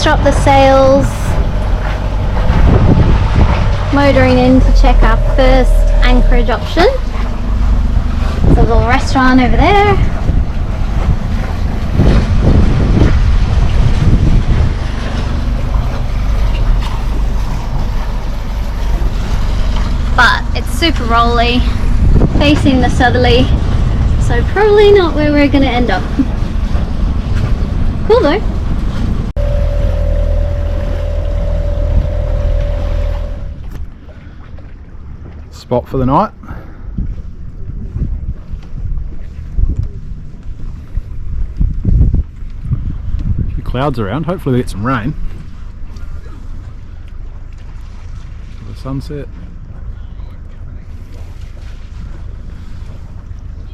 just dropped the sails, motoring in to check our first anchorage option. There's a little restaurant over there. But it's super rolly, facing the southerly, so probably not where we're going to end up. Cool though. Spot for the night. A few clouds around, hopefully we get some rain. The sunset.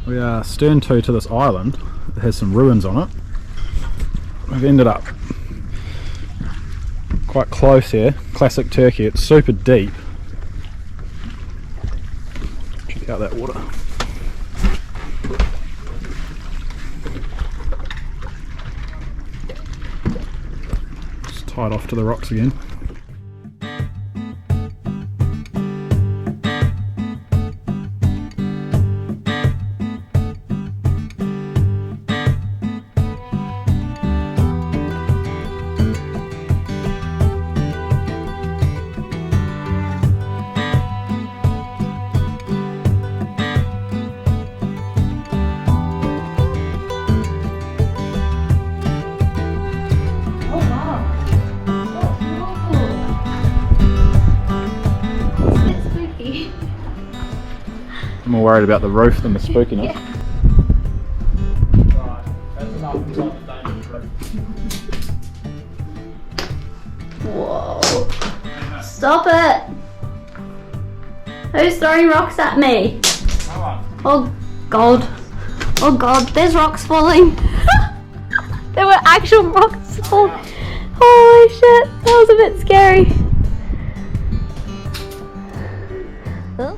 We are stern to this island that has some ruins on it. We've ended up quite close here. Classic Turkey, it's super deep. Check out that water. Just tied off to the rocks again. I'm more worried about the roof than the spookiness. Yeah. Whoa. Stop it! Who's throwing rocks at me? Oh god. Oh god, there's rocks falling. There were actual rocks falling. Holy shit, that was a bit scary. Oh.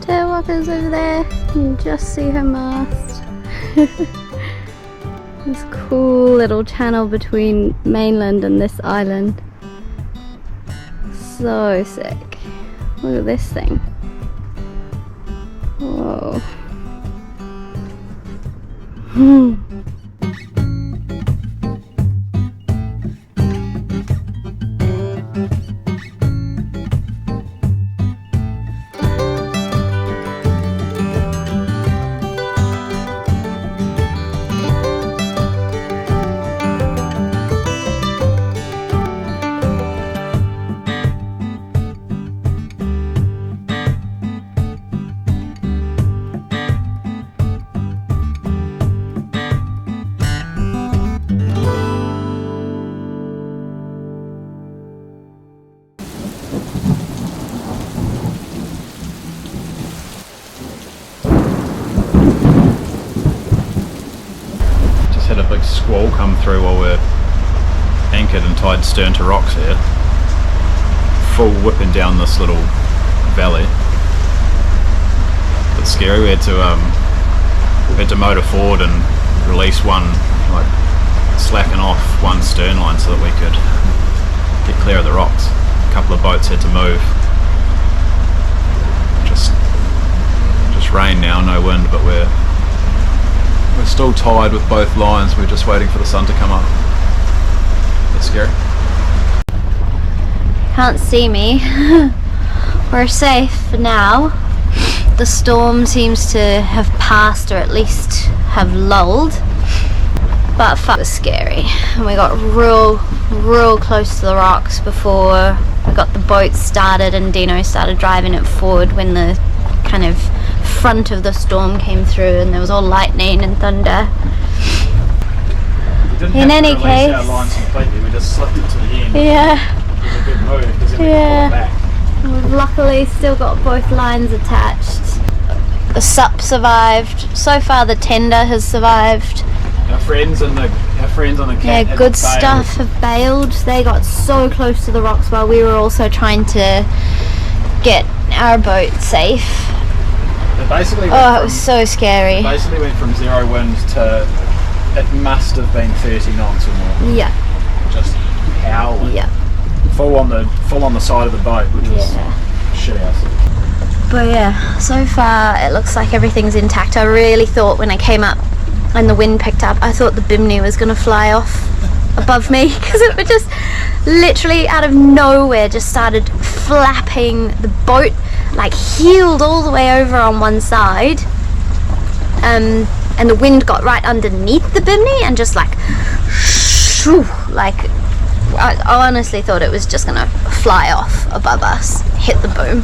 Te Waka's over there. You can just see her mast. This cool little channel between mainland and this island. So sick. Look at this thing. Whoa. Had a big squall come through while we're anchored and tied stern to rocks here. Full whipping down this little valley. It's scary. We had to motor forward and release one, like slacken off one stern line so that we could get clear of the rocks. A couple of boats had to move. Just rain now, no wind, but we're still tied with both lines. We're just waiting for the sun to come up. That's scary. Can't see me. We're safe for now. The storm seems to have passed, or at least have lulled. But fuck, it was scary. And we got real close to the rocks before we got the boat started and Dino started driving it forward when the kind of front of the storm came through and there was all lightning and thunder. We didn't in have any to case, release our lines completely, we just slipped it to the end. Yeah. It was a good move because then we could pull it back. We've luckily still got both lines attached. The sup survived. So far the tender has survived. Our friends on the cat. Yeah, good stuff have bailed. They got so close to the rocks while we were also trying to get our boat safe. It basically Oh, it was so scary. basically went from 0 wind to it must have been 30 knots or more. Yeah, Just howling. yeah, Full on the side of the boat, which was shit house. but yeah, so far it looks like everything's intact. I really thought when I came up and the wind picked up, I thought the bimini was gonna fly off above me, because it would just literally out of nowhere just started flapping. The boat like heeled all the way over on one side, and the wind got right underneath the bimini and just like shoo, like I honestly thought it was just gonna fly off above us, hit the boom.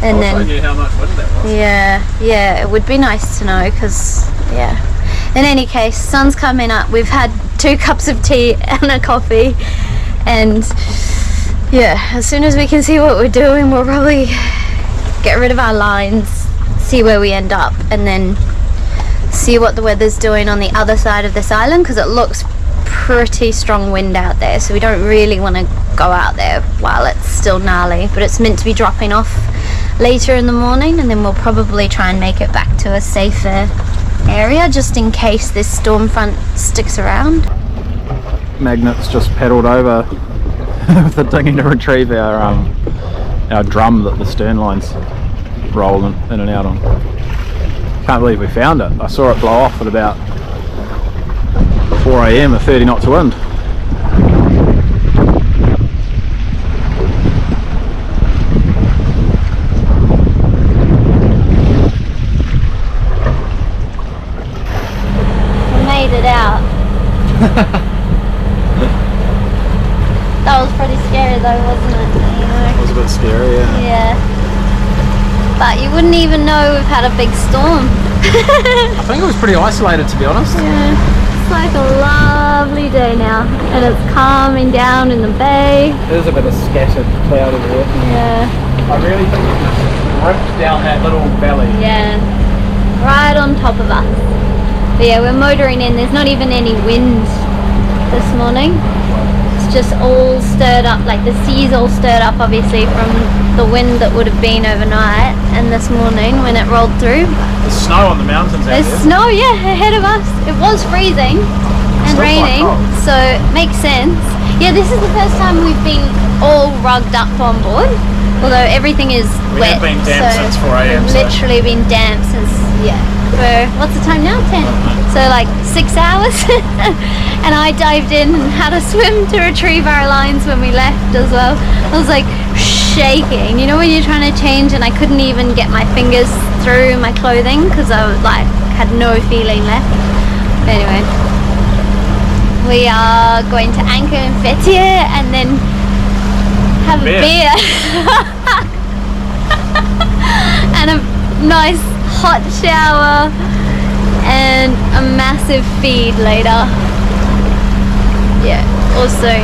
And I then knew how much wind that was. yeah, it would be nice to know, because in any case, sun's coming up. We've had 2 cups of tea and a coffee, and as soon as we can see what we're doing, we'll probably get rid of our lines, see where we end up, and then see what the weather's doing on the other side of this island, because it looks pretty strong wind out there, so we don't really want to go out there while it's still gnarly. But it's meant to be dropping off later in the morning, and then we'll probably try and make it back to a safer area, just in case this storm front sticks around. Magnet's just paddled over with the dinghy to retrieve our drum that the stern lines roll in and out on. Can't believe we found it. I saw it blow off at about 4 AM at 30 knots of wind. It out. That was pretty scary though, wasn't it? You know? It was a bit scary, Yeah. But you wouldn't even know we've had a big storm. I think it was pretty isolated, to be honest. Yeah. It's like a lovely day now, and it's calming down in the bay. There's a bit of scattered cloud in there. Yeah. I really think it just ripped down that little valley. Yeah. Right on top of us. But yeah, we're motoring in. There's not even any wind this morning. It's just all stirred up, like the sea's all stirred up obviously from the wind that would have been overnight and this morning when it rolled through. There's snow on the mountains out There's there. snow, ahead of us. It was freezing and Still quite raining, cold. so it makes sense. Yeah, this is the first time we've been all rugged up on board, although everything is We wet. have been damp so since 4 AM. we've literally been damp since, for, what's the time now? 10. So like 6 hours. And I dived in and had a swim to retrieve our lines when we left as well. I was like shaking, you know when you're trying to change and I couldn't even get my fingers through my clothing because I was like, had no feeling left. But anyway, we are going to anchor in Fethiye and then have a beer. And a nice hot shower and a massive feed later. Yeah, all soon.